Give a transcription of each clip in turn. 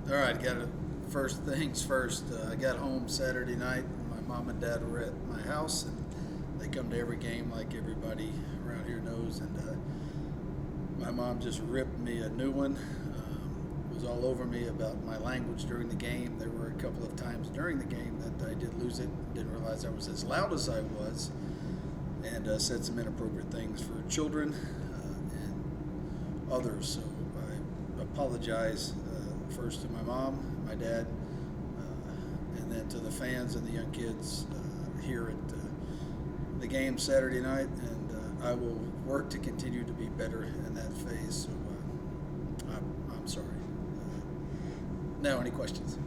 All right, first things first. I got home Saturday night. My mom and dad were at my house, and they come to every game like everybody around here knows. And my mom just ripped me a new one. Was all over me about my language during the game. There were a couple of times during the game that I did lose it. Didn't realize I was as loud as I was, and said some inappropriate things for children and others. So I apologize first to my mom, my dad, and then to the fans and the young kids here at the game Saturday night. And I will work to continue to be better in that phase. So I'm sorry. Now, any questions?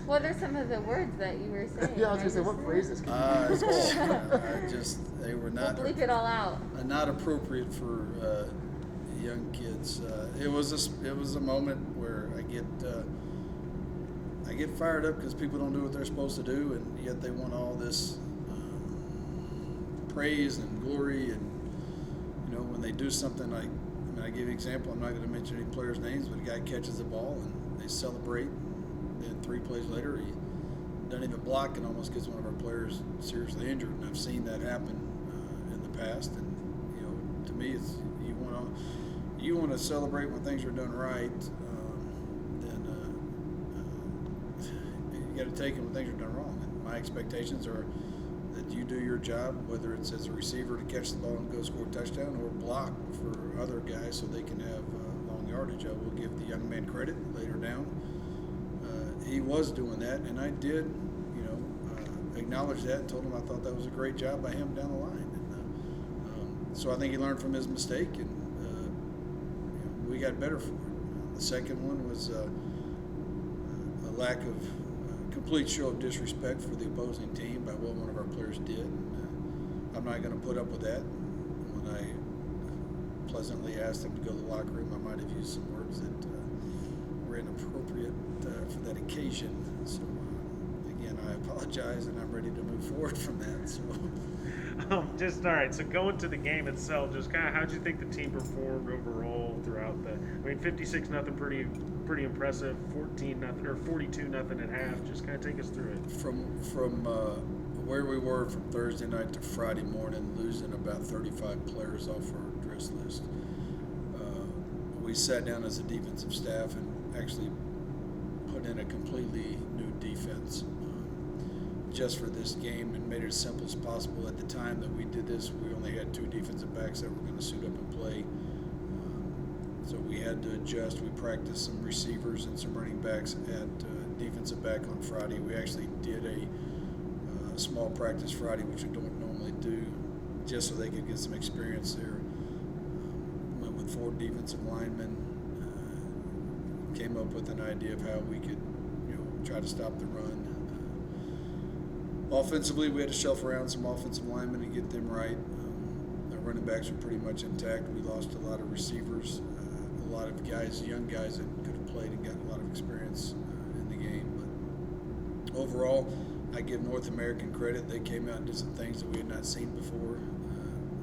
What are some of the words that you were saying? Yeah, I was going to say, what phrases can you use? They were not. We'll bleep it all out. Not appropriate for young kids. It was a moment where I get fired up because people don't do what they're supposed to do, and yet they want all this praise and glory. And when they do something like, I give you an example. I'm not going to mention any players' names, but a guy catches the ball and they celebrate. Then 3 plays later, he doesn't even block and almost gets one of our players seriously injured. And I've seen that happen in the past. And to me, it's you want to celebrate when things are done right. Then you got to take them when things are done wrong. And my expectations are that you do your job, whether it's as a receiver to catch the ball and go score a touchdown, or block for other guys so they can have long yardage. I will give the young man credit later down. He was doing that, and I did, acknowledge that and told him I thought that was a great job by him down the line. And so I think he learned from his mistake, and we got better for it. The second one was a lack of complete show of disrespect for the opposing team by what one of our players did. And, I'm not going to put up with that. When I pleasantly asked him to go to the locker room, I might have used some words that were inappropriate for that occasion. So again, I apologize, and I'm ready to move forward from that. So. All right. So going to the game itself, just kind of how'd you think the team performed overall throughout 56-0, pretty impressive. 14-0 or 42-0 at half. Just kind of take us through it. From where we were from Thursday night to Friday morning, losing about 35 players off our dress list. We sat down as a defensive staff and actually put in a completely new defense just for this game, and made it as simple as possible. At the time that we did this, we only had 2 defensive backs that were going to suit up and play. So we had to adjust. We practiced some receivers and some running backs at defensive back on Friday. We actually did a small practice Friday, which we don't normally do, just so they could get some experience there. Went with 4 defensive linemen. Came up with an idea of how we could, try to stop the run. Offensively, we had to shuffle around some offensive linemen and get them right. Our running backs were pretty much intact. We lost a lot of receivers, a lot of guys, young guys that could have played and gotten a lot of experience in the game. But overall, I give North American credit. They came out and did some things that we had not seen before.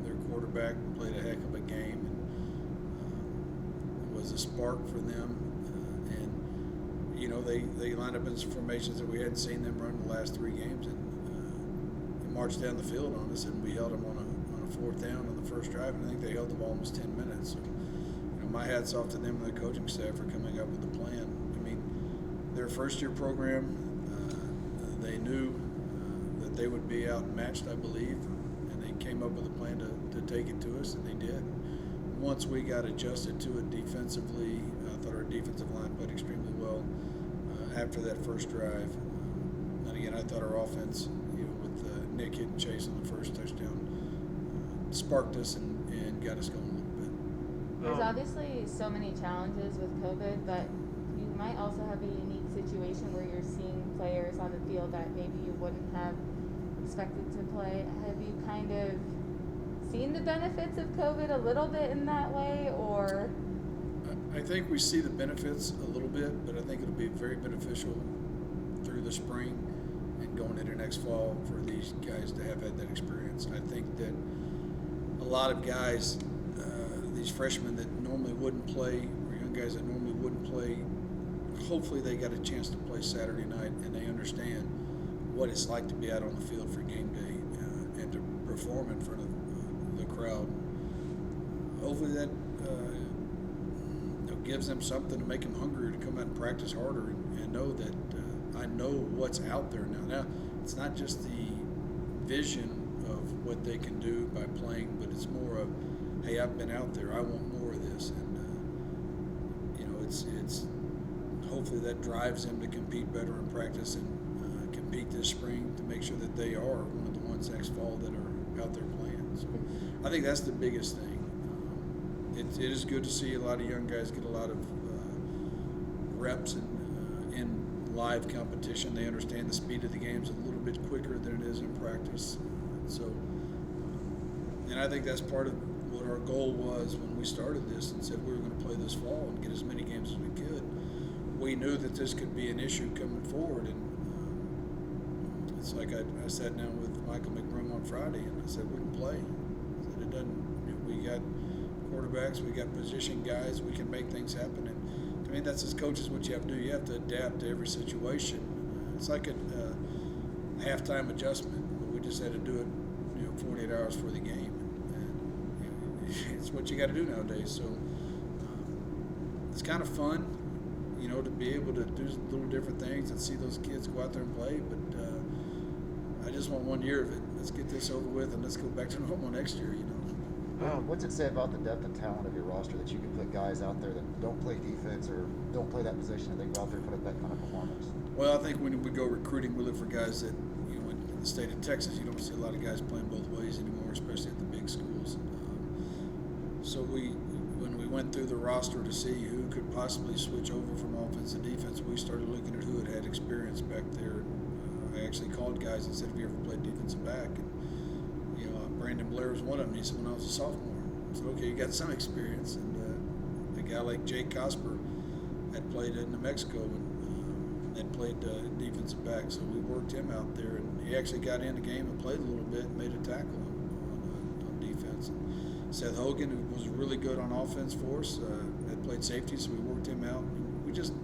Their quarterback played a heck of a game, and it was a spark for them. They lined up in some formations that we hadn't seen them run the last 3 games, and marched down the field on us, and we held them on a 4th down on the first drive, and I think they held the ball almost 10 minutes. So, my hat's off to them and the coaching staff for coming up with a plan. Their first-year program, they knew that they would be outmatched, I believe, and they came up with a plan to take it to us, and they did. Once we got adjusted to it defensively, I thought our defensive line played extremely well after that first drive. And again, I thought our offense, with Nick hitting Chase on the first touchdown, sparked us and got us going a little bit. There's obviously so many challenges with COVID, but you might also have a unique situation where you're seeing players on the field that maybe you wouldn't have expected to play. Have you kind of seen the benefits of COVID a little bit in that way, or? I think we see the benefits a little bit, but I think it'll be very beneficial through the spring and going into next fall for these guys to have had that experience. I think that a lot of guys, these freshmen that normally wouldn't play, or young guys that normally wouldn't play, hopefully they got a chance to play Saturday night and they understand what it's like to be out on the field for game day and to perform in front of the crowd. Hopefully that gives them something to make them hungrier to come out and practice harder and know that I know what's out there now. Now, it's not just the vision of what they can do by playing, but it's more of, hey, I've been out there. I want more of this, and it's hopefully that drives them to compete better in practice and compete this spring to make sure that they are one of the ones next fall that are out there playing. So I think that's the biggest thing. It is good to see a lot of young guys get a lot of reps and in live competition. They understand the speed of the game is a little bit quicker than it is in practice. And I think that's part of what our goal was when we started this and said we were going to play this fall and get as many games as we could. We knew that this could be an issue coming forward, and it's like I sat down with Michael McBroom on Friday and I said we can play. I said it doesn't. We got quarterbacks, we got position guys, we can make things happen. And to me, that's as coaches what you have to do. You have to adapt to every situation. It's like a halftime adjustment, but we just had to do it, 48 hours for the game. And it's what you got to do nowadays. So it's kind of fun, to be able to do little different things and see those kids go out there and play. But I just want 1 year of it. Let's get this over with and let's go back to normal next year. What's it say about the depth and talent of your roster that you can put guys out there that don't play defense or don't play that position and they go out there and put up that kind of performance? Well, I think when we go recruiting, we look for guys that, in the state of Texas, you don't see a lot of guys playing both ways anymore, especially at the big schools. So when we went through the roster to see who could possibly switch over from offense to defense, we started looking at who had experience back there. I actually called guys and said, have you ever played defensive back? And, Brandon Blair was one of them. He said, when I was a sophomore. I said, okay, you got some experience. And a guy like Jake Cosper had played in New Mexico and had played defensive back. So we worked him out there, and he actually got in the game and played a little bit and made a tackle on defense. And Seth Hogan, who was really good on offense for us, had played safety, so we worked him out. And we just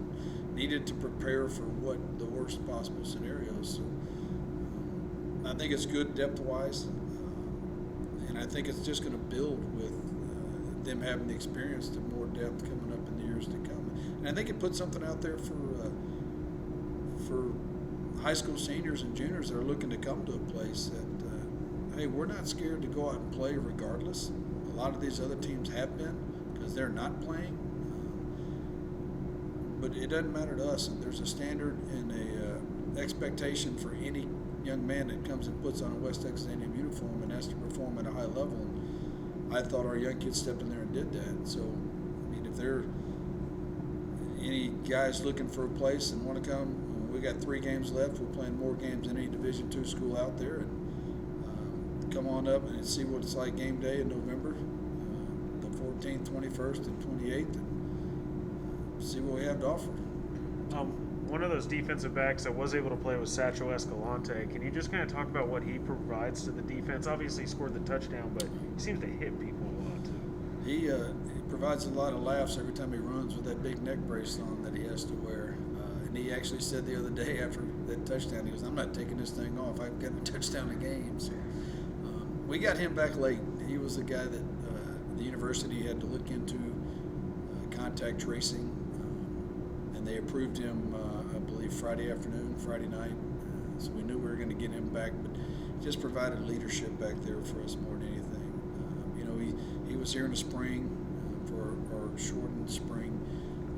needed to prepare for what the worst possible scenarios. So I think it's good depth-wise. And I think it's just going to build with them having the experience to more depth coming up in the years to come. And I think it puts something out there for high school seniors and juniors that are looking to come to a place that, hey, we're not scared to go out and play regardless. A lot of these other teams have been because they're not playing. But it doesn't matter to us. There's a standard and a expectation for any young man that comes and puts on a West Texas A&M uniform and has to perform at a high level. And I thought our young kids stepped in there and did that. So, if there are any guys looking for a place and want to come, we got 3 games left. We're playing more games than any Division II school out there. And come on up and see what it's like game day in November, the 14th, 21st, and 28th, and see what we have to offer. One of those defensive backs that was able to play was Satchel Escalante. Can you just kind of talk about what he provides to the defense? Obviously, he scored the touchdown, but he seems to hit people a lot, too. He provides a lot of laughs every time he runs with that big neck brace on that he has to wear. And he actually said the other day after that touchdown, he goes, I'm not taking this thing off. I've got a touchdown a game. So, we got him back late. He was the guy that the university had to look into contact tracing. And they approved him, I believe, Friday night. So we knew we were going to get him back, but he just provided leadership back there for us more than anything. He was here in the spring for our shortened spring,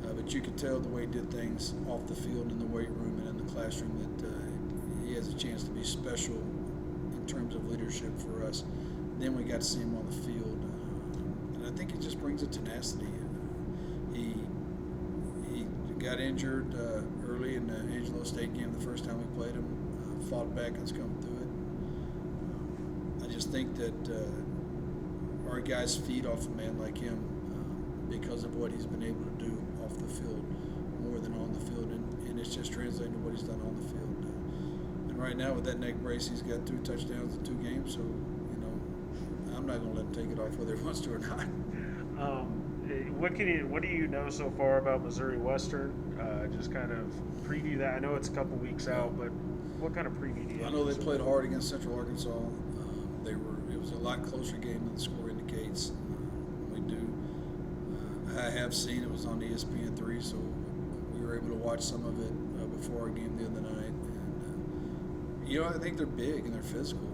but you could tell the way he did things off the field in the weight room and in the classroom that he has a chance to be special in terms of leadership for us. Then we got to see him on the field, and I think it just brings a tenacity. He got injured early in the Angelo State game the first time we played him, fought back and has come through it. I just think that our guys feed off a man like him because of what he's been able to do off the field more than on the field, and it's just translating to what he's done on the field. And right now with that neck brace, he's got 2 touchdowns in 2 games, so I'm not going to let him take it off whether he wants to or not. what do you know so far about Missouri Western? Just kind of preview that. I know it's a couple weeks out, but what kind of preview do you I have? know they played hard against Central Arkansas. It was a lot closer game than the score indicates. We do. I have seen it was on ESPN3, so we were able to watch some of it before our game the other night. And I think they're big and they're physical.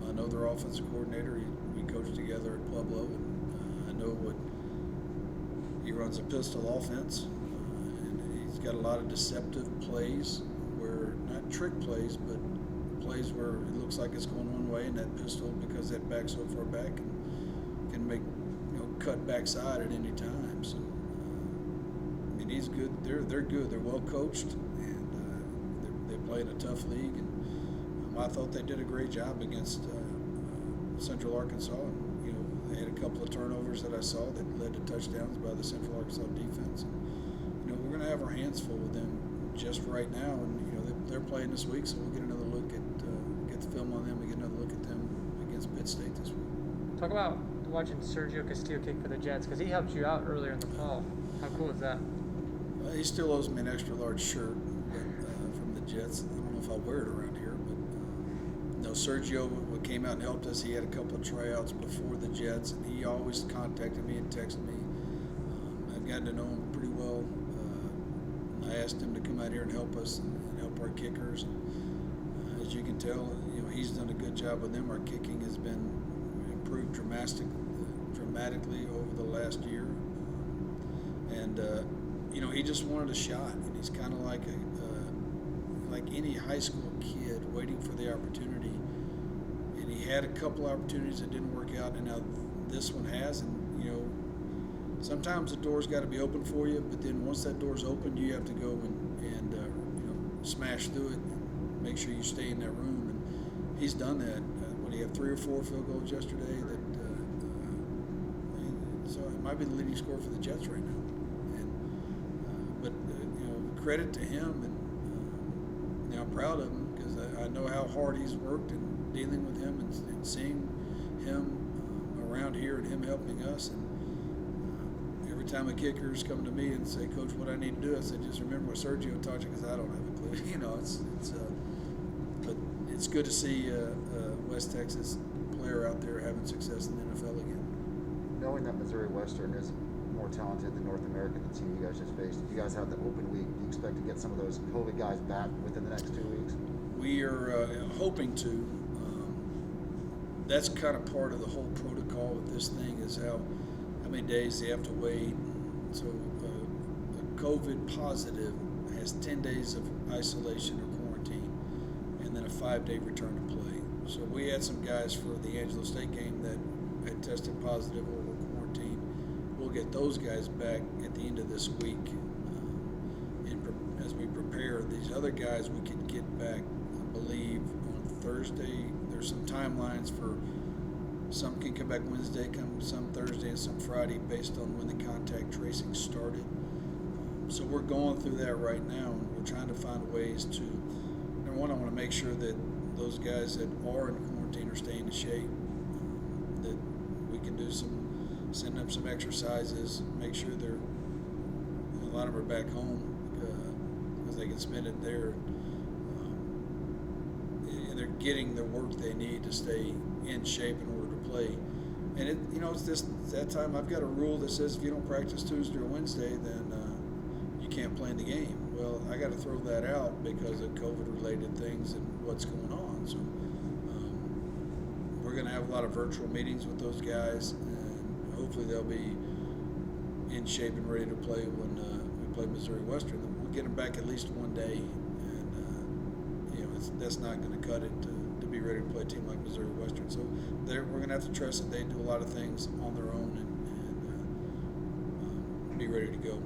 I know their offensive coordinator. We coached together at Pueblo, and I know what he runs a pistol offense, and he's got a lot of deceptive plays, where not trick plays, but plays where it looks like it's going one way, and that pistol, because that back's so far back, can make cut backside at any time. So he's good. They're good. They're well coached, and they play in a tough league. And I thought they did a great job against Central Arkansas. And, they had a couple of turnovers that I saw that led to touchdowns by the Central Arkansas defense. And, we're going to have our hands full with them just right now. And they're playing this week, so we'll get another look at get the film on them. We get another look at them against Pitt State this week. Talk about watching Sergio Castillo kick for the Jets, because he helped you out earlier in the fall. How cool is that? He still owes me an extra large shirt from the Jets. I don't know if I'll wear it around here, but Sergio came out and helped us. He had a couple of tryouts before the Jets, and he always contacted me and texted me. I've gotten to know him pretty well. I asked him to come out here and help us and help our kickers. And, as you can tell, he's done a good job with them. Our kicking has been improved dramatically over the last year. And he just wanted a shot, and he's kind of like any high school kid waiting for the opportunity. And he had a couple opportunities that didn't work out, and now this one has. And sometimes the door's got to be open for you, but then once that door's open, you have to go and smash through it and make sure you stay in that room. And he's done that. What, he had 3 or 4 field goals yesterday? So it might be the leading scorer for the Jets right now. But credit to him, and I'm proud of him, because I know how hard he's worked in dealing with him and seeing him around here and him helping us. And every time a kicker's come to me and say, "Coach, what I need to do," I said, "Just remember what Sergio taught you," because I don't have a clue. But it's good to see West Texas player out there having success in the NFL again. Knowing that Missouri Western is more talented than North American, the team you guys just faced, if you guys have the open week, do you expect to get some of those COVID guys back within the next 2 weeks? We are hoping to. That's kind of part of the whole protocol with this thing, is how many days they have to wait. So a COVID positive has 10 days of isolation or quarantine, and then a 5-day return to play. So we had some guys for the Angelo State game that had tested positive or were quarantined. We'll get those guys back at the end of this week. As we prepare these other guys, we can get back, I believe, on Thursday. There's some timelines for some can come back Wednesday, some Thursday, and some Friday, based on when the contact tracing started. So we're going through that right now, and we're trying to find ways to. Number one, I want to make sure that those guys that are in quarantine are staying in shape. That we can do send them some exercises, make sure a lot of them are back home because they can spend it there. And they're getting the work they need to stay in shape in order to play. And it's that time. I've got a rule that says if you don't practice Tuesday or Wednesday, then you can't play in the game. Well, I got to throw that out because of COVID-related things and what's going on. So we're going to have a lot of virtual meetings with those guys, and hopefully they'll be in shape and ready to play when we play Missouri Western. We'll get them back at least one day, and that's not going to cut it to be ready to play a team like Missouri Western. So we're going to have to trust that they do a lot of things on their own and be ready to go.